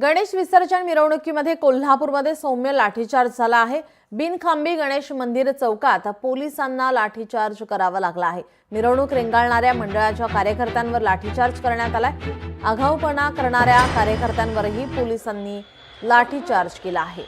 गणेश विसर्जन मिरवणुकीमध्ये कोल्हापूरमध्ये सौम्य लाठीचार्ज झाला आहे। बिनखांबी गणेश मंदिर चौकात पोलिसांना लाठीचार्ज करावा लागला आहे। मिरवणूक रेंगाळणाऱ्या मंडळाच्या कार्यकर्त्यांवर लाठीचार्ज करण्यात आलाय। आगाऊपणा करणाऱ्या कार्यकर्त्यांवरही पोलिसांनी लाठीचार्ज केला आहे।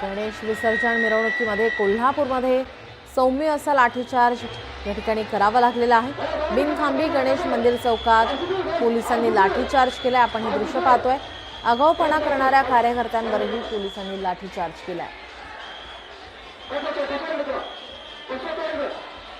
गणेश विसर्जन मिरवणुकीमध्ये कोल्हापूरमध्ये सौम्य असा लाठीचार्ज या ठिकाणी करावा लागलेला आहे। बिनखांबी गणेश मंदिर चौकात पोलिसांनी लाठीचार्ज केलाय। आपण हे दृश्य पाहतोय। आगाऊपणा करणाऱ्या कार्यकर्त्यांवरही पोलिसांनी लाठीचार्ज केलाय।